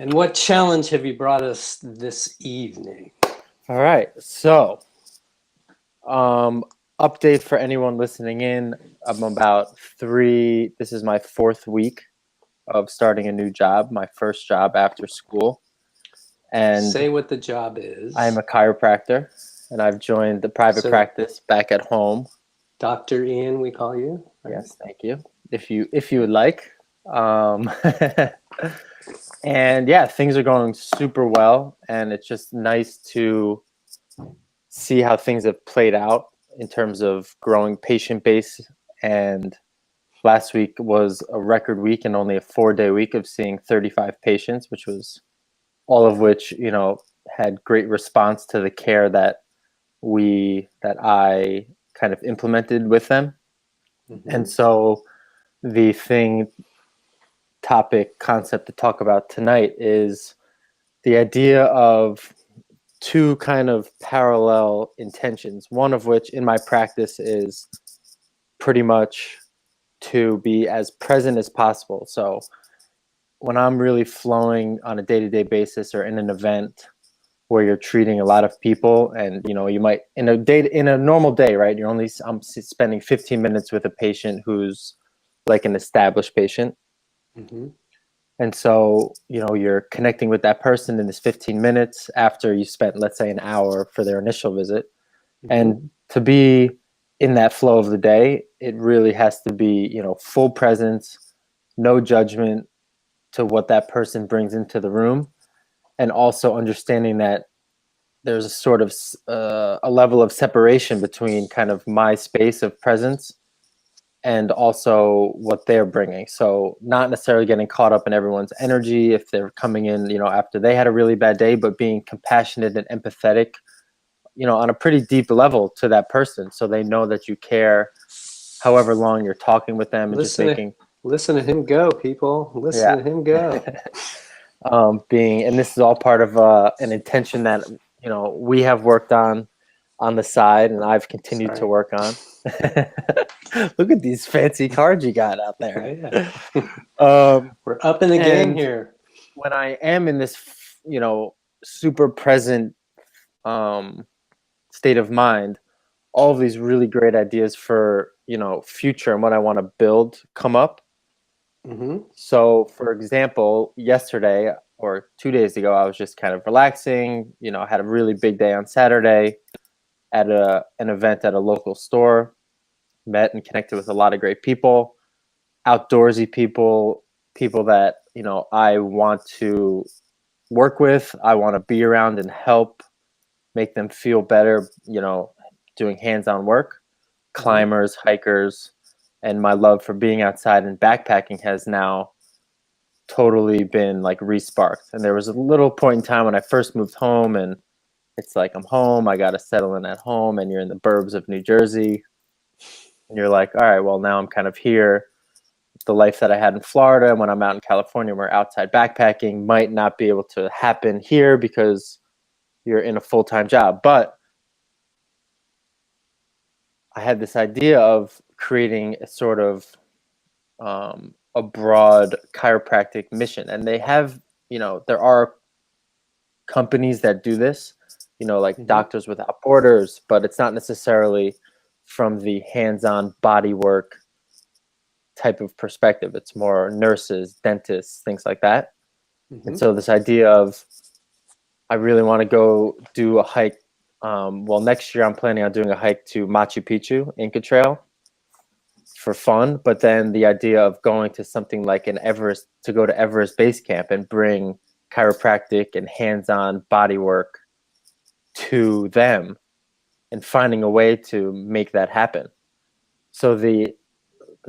And what challenge have you brought us this evening? All right. So, update for anyone listening in. I'm this is my 4th week of starting a new job, my first job after school. And Say what the job is. I am a chiropractor, and I've joined the private practice back at home. Dr. Ian, we call you. Right? Yes, thank you. If you would like. And yeah, things are going super well, and it's just nice to see how things have played out in terms of growing patient base. And last week was a record week and only a 4-day week of seeing 35 patients, which was all of which, had great response to the care that I kind of implemented with them. Mm-hmm. And so the concept to talk about tonight is the idea of two kind of parallel intentions, one of which in my practice is pretty much to be as present as possible. So when I'm really flowing on a day-to-day basis or in an event where you're treating a lot of people, and you might in a normal day, right, I'm spending 15 minutes with a patient who's like an established patient. Mm-hmm. And so, you're connecting with that person in this 15 minutes after you spent, let's say, an hour for their initial visit. Mm-hmm. And to be in that flow of the day, it really has to be, full presence, no judgment to what that person brings into the room. And also understanding that there's a sort of a level of separation between kind of my space of presence and also what they're bringing. So not necessarily getting caught up in everyone's energy if they're coming in, after they had a really bad day, but being compassionate and empathetic, on a pretty deep level to that person. So they know that you care however long you're talking with them and listen to him go, people. Listen to him go. And this is all part of an intention that, we have worked on the side and I've continued to work on. Look at these fancy cards you got out there. We're up in the game here. When I am in this, super present state of mind, all of these really great ideas for, future and what I want to build come up. Mm-hmm. So, for example, yesterday or 2 days ago, I was just kind of relaxing. I had a really big day on Saturday at an event at a local store. Met and connected with a lot of great people, outdoorsy people that, I want to work with. I want to be around and help make them feel better, doing hands-on work, climbers, hikers. And my love for being outside and backpacking has now totally been like re-sparked. And there was a little point in time when I first moved home, and it's like, I'm home, I got to settle in at home, and you're in the burbs of New Jersey. And you're like, all right, well, now I'm kind of here. The life that I had in Florida when I'm out in California, we're outside backpacking, might not be able to happen here because you're in a full-time job. But I had this idea of creating a sort of a broad chiropractic mission. And they have, there are companies that do this, like mm-hmm. Doctors Without Borders, but it's not necessarily from the hands-on body work type of perspective. It's more nurses, dentists, things like that. Mm-hmm. And so this idea of, I really want to go do a hike. Next year I'm planning on doing a hike to Machu Picchu, Inca Trail, for fun. But then the idea of going to something like to go to Everest Base Camp and bring chiropractic and hands-on body work to them and finding a way to make that happen. So the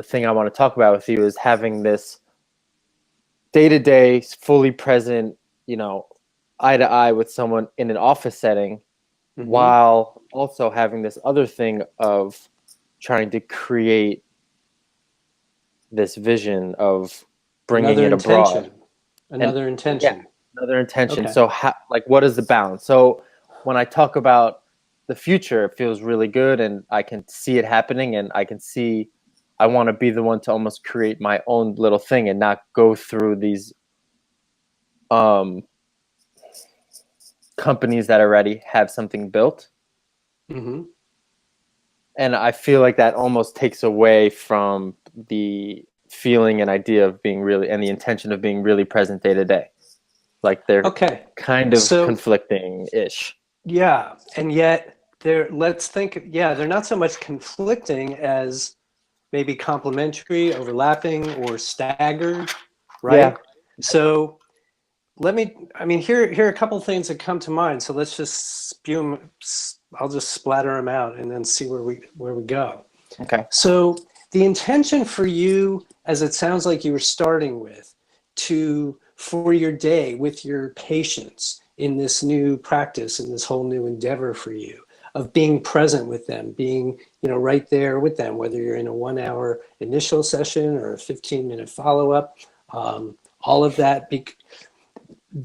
thing I want to talk about with you is having this day-to-day, fully present, eye to eye with someone in an office setting, mm-hmm. while also having this other thing of trying to create this vision of bringing it abroad. Another intention. Yeah, another intention. Okay. So what is the balance? So when I talk about the future, it feels really good and I can see it happening, and I want to be the one to almost create my own little thing and not go through these companies that already have something built. Mm-hmm. And I feel like that almost takes away from the feeling and idea of being really, and the intention of being really present day to day. Like they're Okay. kind of So conflicting-ish. yeah, and yet let's think, yeah, they're not so much conflicting as maybe complementary, overlapping, or staggered, right? Yeah. So here are a couple things that come to mind. So let's just spew them. I'll just splatter them out and then see where we go. Okay. So the intention for you, as it sounds like you were starting with, for your day with your patients in this new practice, in this whole new endeavor for you, of being present with them, being, right there with them, whether you're in a 1 hour initial session or a 15-minute follow-up, all of that.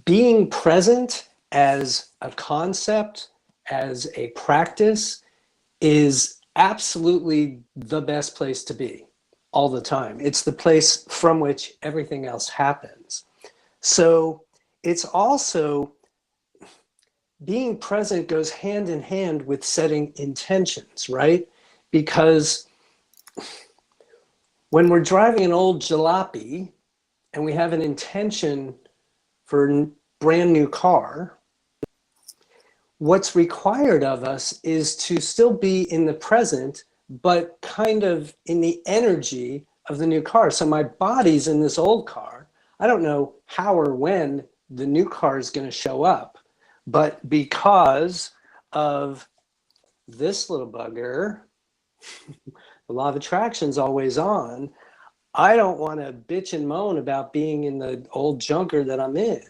Being present as a concept, as a practice, is absolutely the best place to be all the time. It's the place from which everything else happens. So it's also, being present goes hand in hand with setting intentions, right? Because when we're driving an old jalopy and we have an intention for a brand new car, what's required of us is to still be in the present, but kind of in the energy of the new car. So my body's in this old car. I don't know how or when the new car is going to show up, but because of this little bugger, the law of attraction is always on. I don't want to bitch and moan about being in the old junker that I'm in.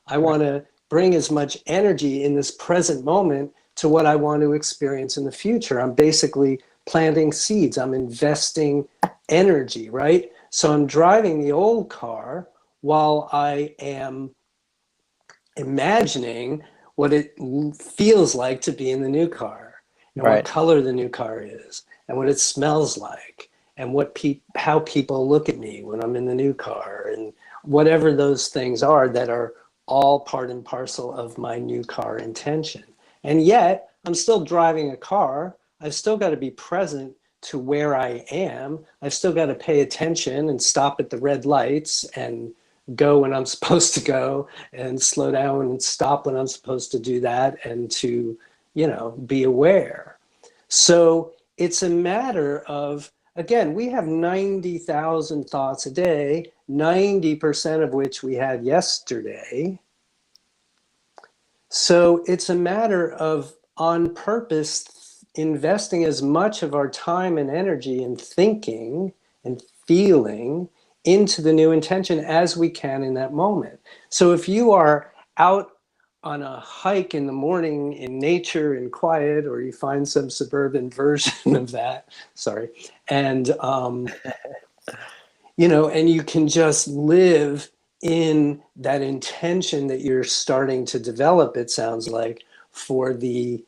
I want to bring as much energy in this present moment to what I want to experience in the future. I'm basically planting seeds. I'm investing energy, right? So I'm driving the old car while I am imagining what it feels like to be in the new car, and what color the new car is, and what it smells like, and how people look at me when I'm in the new car, and whatever those things are that are all part and parcel of my new car intention. And yet I'm still driving a car. I've still got to be present to where I am. I've still got to pay attention and stop at the red lights and go when I'm supposed to go, and slow down and stop when I'm supposed to do that, and to, be aware. So it's a matter of, again, we have 90,000 thoughts a day, 90% of which we had yesterday. So it's a matter of, on purpose, investing as much of our time and energy in thinking and feeling into the new intention as we can in that moment. So if you are out on a hike in the morning in nature and quiet, or you find some suburban version of that, sorry, and and you can just live in that intention that you're starting to develop, it sounds like, for the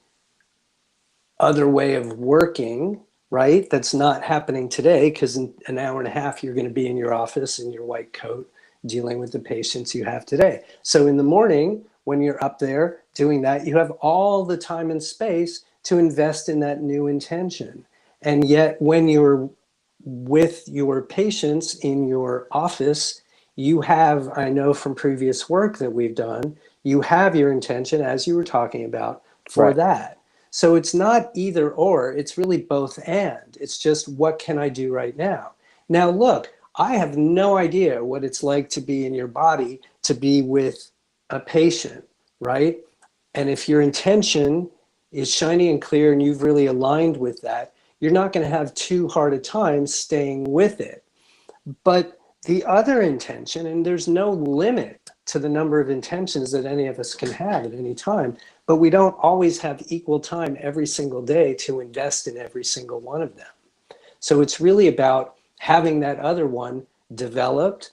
other way of working, right? That's not happening today, because in an hour and a half, you're going to be in your office in your white coat dealing with the patients you have today. So in the morning, when you're up there doing that, you have all the time and space to invest in that new intention. And yet when you're with your patients in your office, you have, I know from previous work that we've done, you have your intention, as you were talking about, for that. So it's not either or, it's really both and. It's just, what can I do right now? Now, look, I have no idea what it's like to be in your body, to be with a patient, right? And if your intention is shiny and clear and you've really aligned with that, you're not going to have too hard a time staying with it. But the other intention, and there's no limit to the number of intentions that any of us can have at any time, but we don't always have equal time every single day to invest in every single one of them. So it's really about having that other one developed,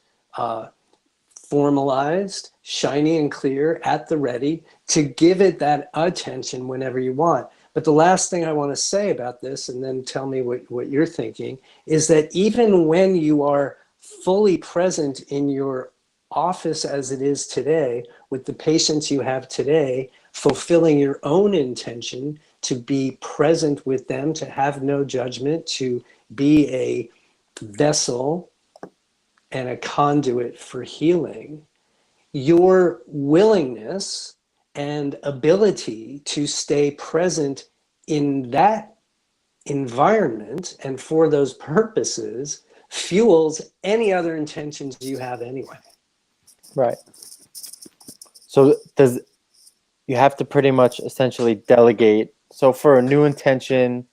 formalized, shiny and clear, at the ready, to give it that attention whenever you want. But the last thing I want to say about this, and then tell me what you're thinking, is that even when you are fully present in your office as it is today, with the patients you have today, fulfilling your own intention to be present with them, to have no judgment, to be a vessel and a conduit for healing, your willingness and ability to stay present in that environment and for those purposes fuels any other intentions you have anyway. Right. So does you have to pretty much essentially delegate. So for a new intention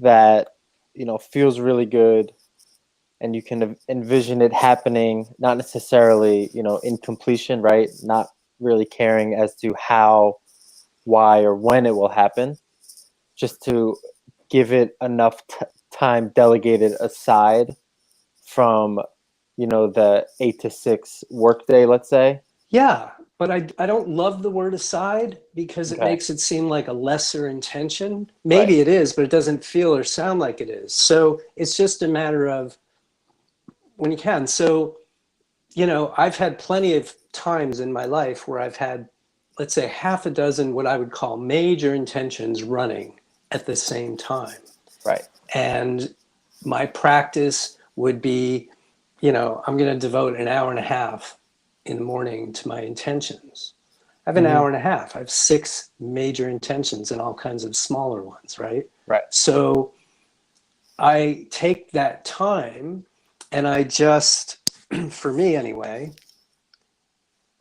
that, you know, feels really good and you can envision it happening, not necessarily, you know, in completion, right? Not really caring as to how, why, or when it will happen, just to give it enough time delegated aside from, you know, the 8 to 6 workday, let's say. Yeah, but I don't love the word aside because it Okay. makes it seem like a lesser intention. Right. Maybe it is, but it doesn't feel or sound like it is. So it's just a matter of when you can. So, you know, I've had plenty of times in my life where I've had, let's say, half a dozen what I would call major intentions running at the same time. Right. And my practice would be, you know, I'm going to devote an hour and a half in the morning to my intentions. I have an hour and a half. I have 6 major intentions and all kinds of smaller ones, right? Right. So I take that time and I just, for me anyway,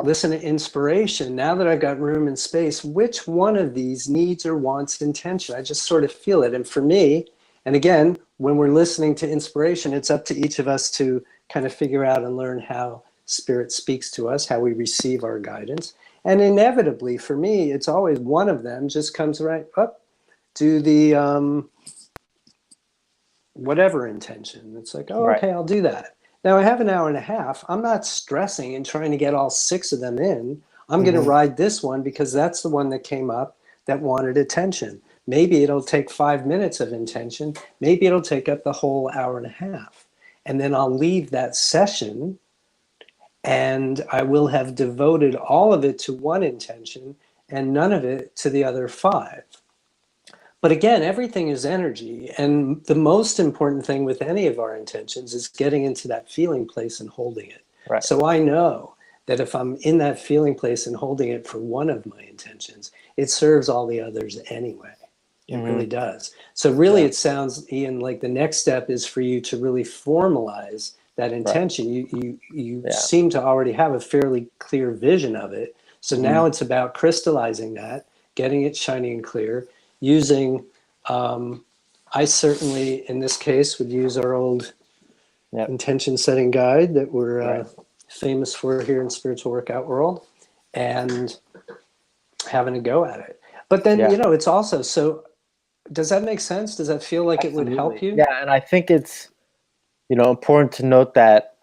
listen to inspiration. Now that I've got room and space, which one of these needs or wants intention? I just sort of feel it. And for me, and again, when we're listening to inspiration, it's up to each of us to kind of figure out and learn how spirit speaks to us, how we receive our guidance. And inevitably, for me, it's always one of them just comes right up to the whatever intention. It's like, oh, Right. okay, I'll do that. Now I have an hour and a half. I'm not stressing and trying to get all 6 of them in. I'm going to ride this one because that's the one that came up that wanted attention. Maybe it'll take 5 minutes of intention. Maybe it'll take up the whole hour and a half. And then I'll leave that session and I will have devoted all of it to one intention and none of it to the other 5. But again, everything is energy. And the most important thing with any of our intentions is getting into that feeling place and holding it. Right. So I know that if I'm in that feeling place and holding it for one of my intentions, it serves all the others anyway. It really does. So really, it sounds, Ian, like the next step is for you to really formalize that intention. You seem to already have a fairly clear vision of it. So now it's about crystallizing that, getting it shiny and clear, using, I certainly, in this case, would use our old intention setting guide that we're famous for here in spiritual workout world, and having a go at it. But then, you know, it's also, so does that make sense? Does that feel like it would help you? Yeah, and I think it's, you know, important to note that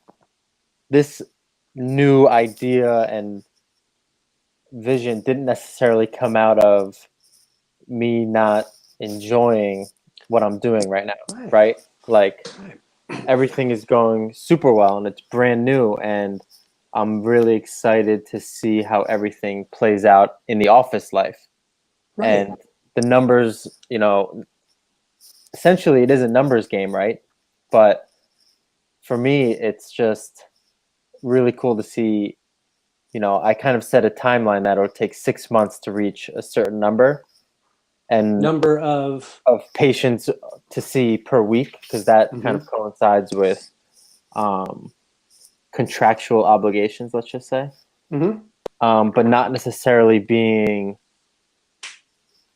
this new idea and vision didn't necessarily come out of me not enjoying what I'm doing right now, right? Like everything is going super well and it's brand new, and I'm really excited to see how everything plays out in the office life. And the numbers, you know, essentially it is a numbers game, right? But for me, it's just really cool to see, you know, I kind of set a timeline that it'll take 6 months to reach a certain number and Number of patients to see per week, because that kind of coincides with contractual obligations, let's just say. But not necessarily being,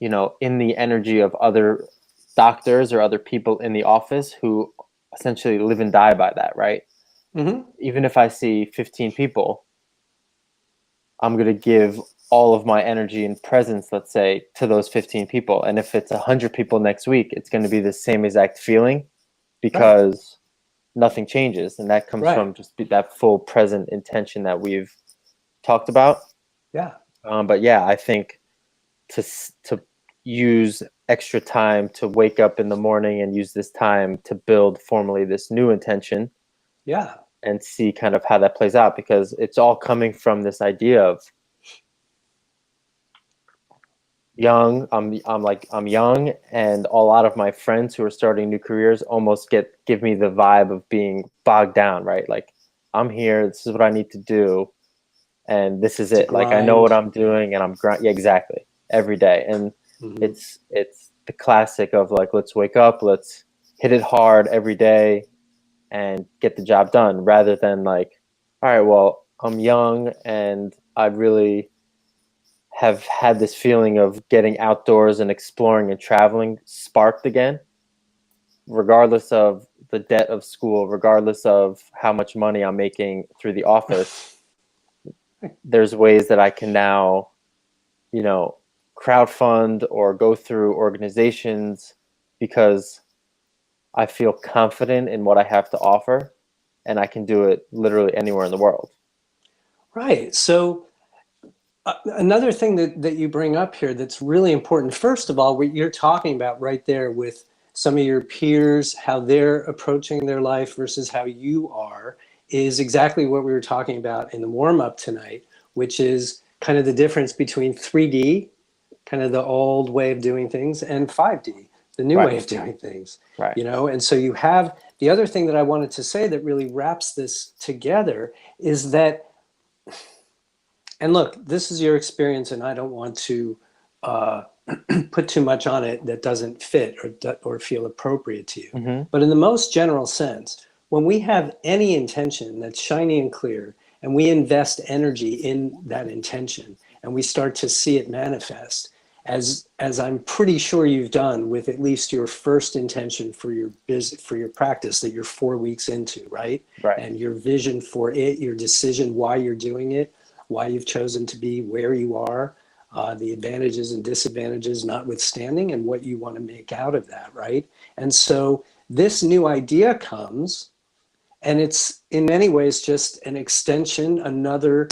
you know, in the energy of other doctors or other people in the office who essentially live and die by that, right? Even if I see 15 people, I'm going to give all of my energy and presence, let's say, to those 15 people. And if it's 100 people next week, it's going to be the same exact feeling because nothing changes. And that comes from just that full present intention that we've talked about. But yeah, I think to use extra time to wake up in the morning and use this time to build formally this new intention. and see kind of how that plays out, because it's all coming from this idea of young. I'm young, and a lot of my friends who are starting new careers almost give me the vibe of being bogged down, right? Like, I'm here, this is what I need to do, and this is It's a it. Like, I know what grind. I'm doing, and I'm yeah, exactly, every day. And Mm-hmm. it's the classic of like, let's wake up, let's hit it hard every day and get the job done, rather than like, all right, well, I'm young and I really have had this feeling of getting outdoors and exploring and traveling sparked again, regardless of the debt of school, regardless of how much money I'm making through the office. There's ways that I can now, you know, crowdfund or go through organizations, because I feel confident in what I have to offer, and I can do it literally anywhere in the world. Right. So another thing that you bring up here that's really important, first of all, what you're talking about right there with some of your peers, how they're approaching their life versus how you are, is exactly what we were talking about in the warm-up tonight, which is kind of the difference between 3D, kind of the old way of doing things, and 5D, the new Right. way of doing things. Right. You know, and so you have the other thing that I wanted to say that really wraps this together is that, and look, this is your experience, and I don't want to put too much on it that doesn't fit or feel appropriate to you. Mm-hmm. But in the most general sense, when we have any intention that's shiny and clear, and we invest energy in that intention, and we start to see it manifest, as I'm pretty sure you've done with at least your first intention for your for your practice that you're 4 weeks into, right? Right. And your vision for it, your decision why you're doing it, why you've chosen to be where you are, the advantages and disadvantages notwithstanding, and what you want to make out of that, right? And so this new idea comes, and it's in many ways just an extension of another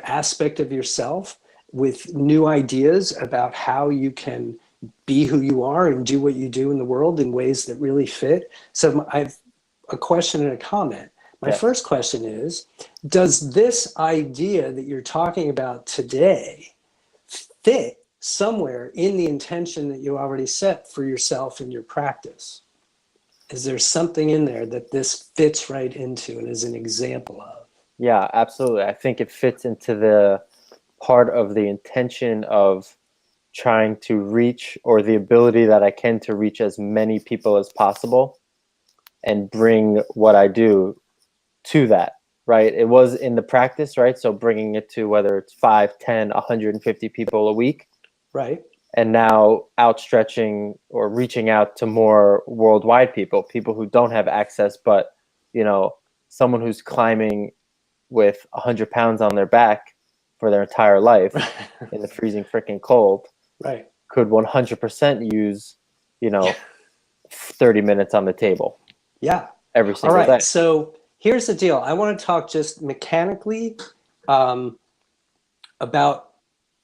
aspect of yourself, with new ideas about how you can be who you are and do what you do in the world in ways that really fit. So I have a question and a comment. My first question is, does this idea that you're talking about today fit somewhere in the intention that you already set for yourself in your practice? Is there something in there that this fits right into and is an example of? Yeah, absolutely. I think it fits into the part of the intention of trying to reach, or the ability that I can to reach as many people as possible and bring what I do to that, right? It was in the practice, right? So bringing it to whether it's 5, 10, 150 people a week. Right. And now outstretching or reaching out to more worldwide people who don't have access, but, you know, someone who's climbing with 100 pounds on their back for their entire life in the freezing freaking cold, right, could 100% use, 30 minutes on the table. Yeah. Every single All right. day. So here's the deal. I want to talk just mechanically about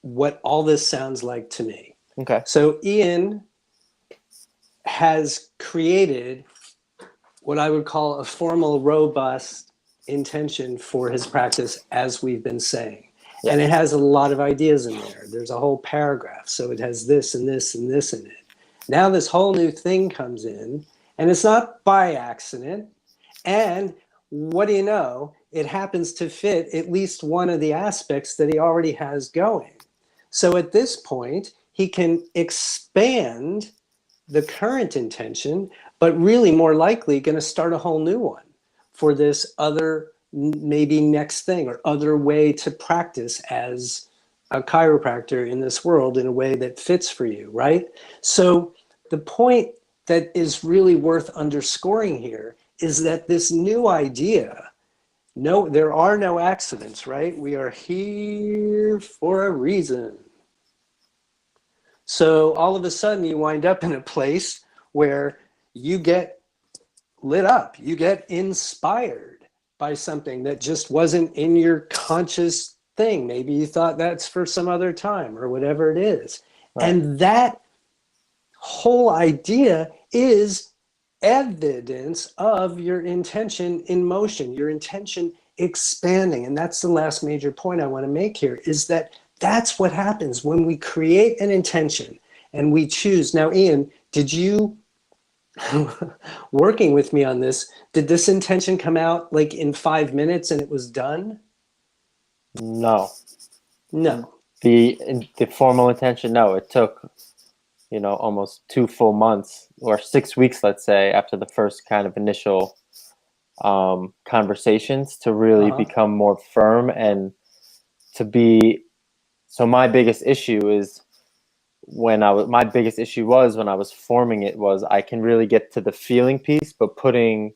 what all this sounds like to me. Okay. So Ian has created what I would call a formal, robust intention for his practice, as we've been saying. Yeah. And it has a lot of ideas in there. There's a whole paragraph. So it has this and this and this in it. Now this whole new thing comes in, and it's not by accident. And what do you know? It happens to fit at least one of the aspects that he already has going. So at this point, he can expand the current intention, but really more likely going to start a whole new one for this other maybe next thing or other way to practice as a chiropractor in this world in a way that fits for you, right? So the point that is really worth underscoring here is that this new idea, no, there are no accidents, right? We are here for a reason. So all of a sudden you wind up in a place where you get lit up, you get inspired by something that just wasn't in your conscious thing. Maybe you thought that's for some other time or whatever it is. Right. And that whole idea is evidence of your intention in motion, your intention expanding. And that's the last major point I want to make here, is that that's what happens when we create an intention and we choose. Now, Ian, did you, working with me on this, did this intention come out like in 5 minutes and it was done? No. No. The formal intention, no, it took, almost 2 full months or 6 weeks, let's say, after the first kind of initial conversations to really become more firm and to be. So my biggest issue is my biggest issue was when I was forming it was I can really get to the feeling piece, but putting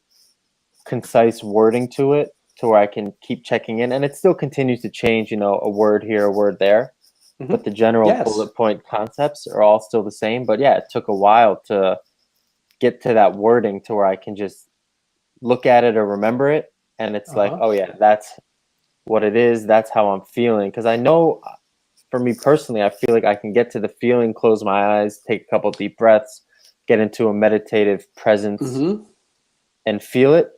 concise wording to it to where I can keep checking in, and it still continues to change, a word here, a word there. But the general bullet point concepts are all still the same. But yeah, it took a while to get to that wording to where I can just look at it or remember it. And it's like, oh yeah, that's what it is. That's how I'm feeling. Because I know for me personally, I feel like I can get to the feeling, close my eyes, take a couple deep breaths, get into a meditative presence and feel it.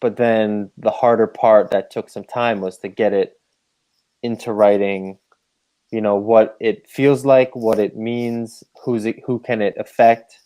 But then the harder part that took some time was to get it into writing, what it feels like, what it means, who can it affect,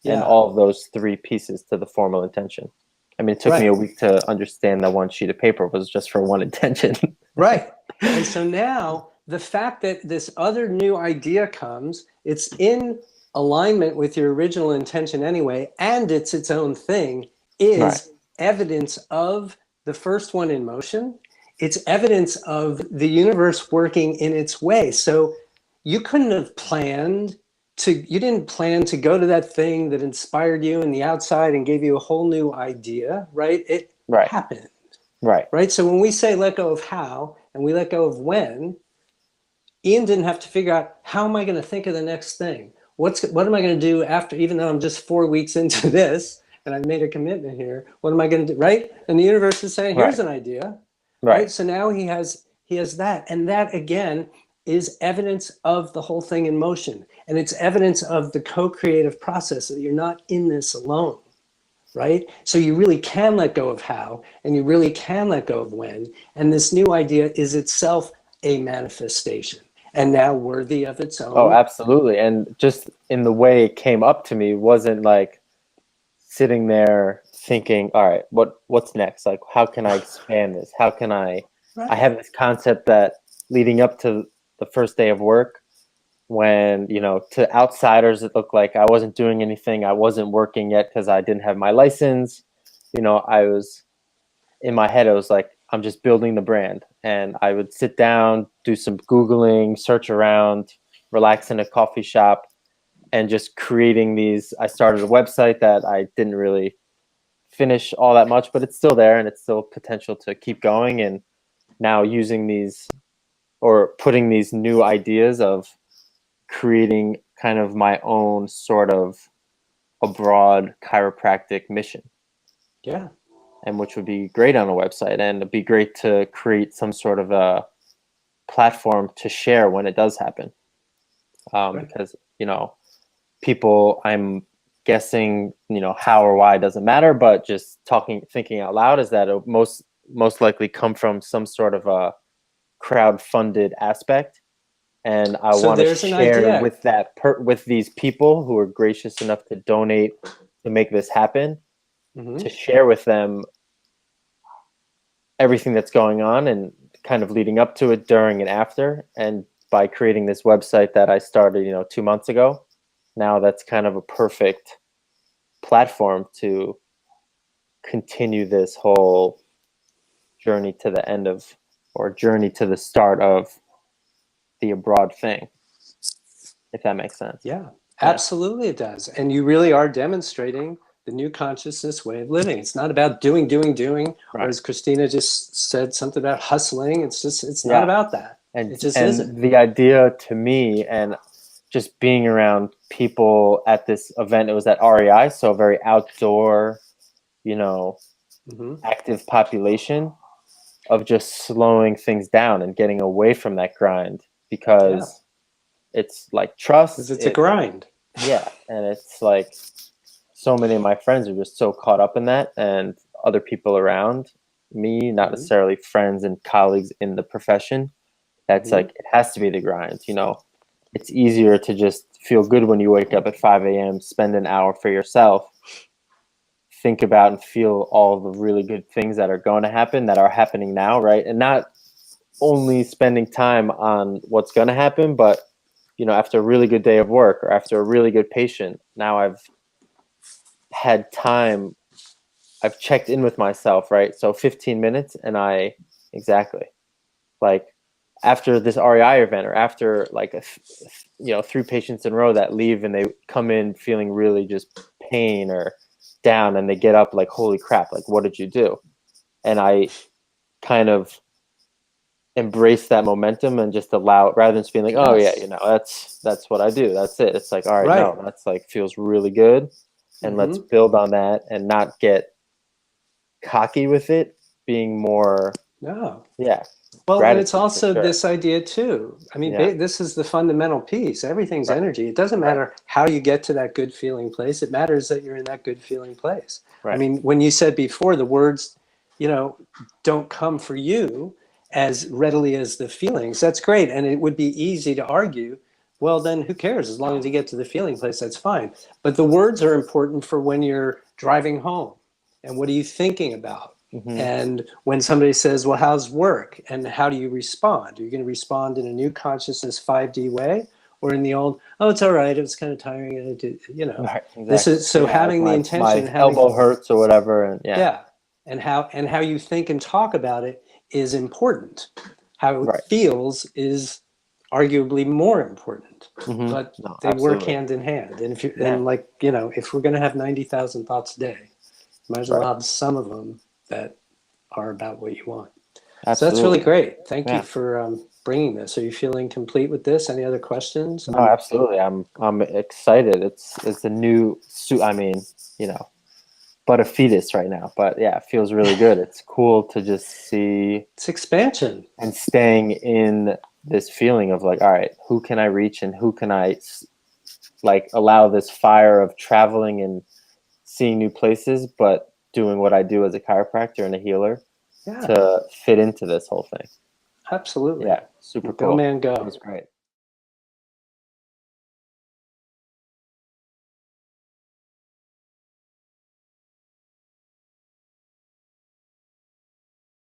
and all of those 3 pieces to the formal intention. I mean, it took me a week to understand that one sheet of paper was just for one intention. Right. And so now the fact that this other new idea comes, it's in alignment with your original intention anyway, and it's its own thing, is evidence of the first one in motion. It's evidence of the universe working in its way. So you couldn't have you didn't plan to go to that thing that inspired you in the outside and gave you a whole new idea, right? It happened. Right. So when we say let go of how and we let go of when, Ian didn't have to figure out, how am I going to think of the next thing? What am I going to do after, even though I'm just 4 weeks into this and I've made a commitment here, what am I going to do? Right. And the universe is saying, here's an idea. Right. So now he has that. And that again is evidence of the whole thing in motion. And it's evidence of the co-creative process, that you're not in this alone. Right? So you really can let go of how, and you really can let go of when. And this new idea is itself a manifestation, and now worthy of its own. Oh, absolutely. And just in the way it came up to me wasn't like sitting there thinking, all right, what's next? Like, how can I expand this? How can I have this concept that leading up to the first day of work, when, to outsiders, it looked like I wasn't doing anything. I wasn't working yet because I didn't have my license. I was, in my head, I was like, I'm just building the brand. And I would sit down, do some Googling, search around, relax in a coffee shop, and just creating these. I started a website that I didn't really finish all that much, but it's still there and it's still potential to keep going. And now using these, or putting these new ideas of creating kind of my own sort of a broad chiropractic mission. Yeah. And which would be great on a website, and it'd be great to create some sort of a platform to share when it does happen. Because, people, I'm guessing, how or why doesn't matter, but just thinking out loud is that it most likely come from some sort of a crowd-funded aspect. And I want to share with with these people who are gracious enough to donate to make this happen, to share with them everything that's going on and kind of leading up to it, during and after. And by creating this website that I started, 2 months ago, now that's kind of a perfect platform to continue this whole journey to the end of, or journey to the start of, the abroad thing, if that makes sense. Yeah, absolutely it does. And you really are demonstrating the new consciousness way of living. It's not about doing, or as Christina just said, something about hustling. It's not about that. And it just isn't. The idea to me, and just being around people at this event, it was at REI, so a very outdoor, active population, of just slowing things down and getting away from that grind, because it's like trust. Because it's a grind. Yeah, and it's like so many of my friends are just so caught up in that, and other people around me, not Mhm. necessarily friends and colleagues in the profession, that's Mhm. like, it has to be the grind, you know. It's easier to just feel good when you wake up at 5 a.m., spend an hour for yourself, think about and feel all the really good things that are going to happen, that are happening now, right? And not only spending time on what's going to happen, but you know, after a really good day of work or after a really good patient, now I've had time, I've checked in with myself, right? So 15 minutes and exactly, like after this REI event, or after like you know, 3 patients in a row that leave and they come in feeling really just pain or down, and they get up like, holy crap, like what did you do? And I kind of embrace that momentum and just allow, rather than just being like, oh yeah, you Yes. know, that's what I do, that's it. It's like, all right, Right. no, that's like feels really good, and let's Hmm. build on that and not get cocky with it, being more, No. yeah, Well, and it's gratitude for also sure. this idea too. I mean, Yeah. this is the fundamental piece. Everything's Right. energy. It doesn't Right. matter how you get to that good feeling place. It matters that you're in that good feeling place. I Right. mean, when you said before, the words, you know, don't come for you as readily as the feelings, that's great. And it would be easy to argue, well, then who cares? As long as you get to the feeling place, that's fine. But the words are important for when you're driving home. And what are you thinking about? Hmm. And when somebody says, well, how's work? And how do you respond? Are you going to respond in a new consciousness 5D way, or in the old, oh, it's all right, it was kind of tiring, and you know, Right. this Exactly. is so Yeah, like having the my intention and having, elbow hurts or whatever, and yeah. yeah, and how you think and talk about it is important. How it Right. feels is arguably more important, Hmm. but No, they work absolutely. hand in hand. And if you, Yeah. and like, you know, if we're going to have 90,000 thoughts a day, you might as well Right. have some of them that are about what you want. So that's really Absolutely. great. Thank you Yeah. for bringing this. Are you feeling complete with this? Any other questions? No, absolutely. I'm excited. It's a new suit. I mean, you know, but a fetus right now. But yeah, it feels really good. It's cool to just see It's expansion. and staying in this feeling of like, all right, who can I reach and who can I like allow this fire of traveling and seeing new places, but doing what I do as a chiropractor and a healer Yeah, to fit into this whole thing. absolutely. Yeah, super Go, cool. man, It go. was great.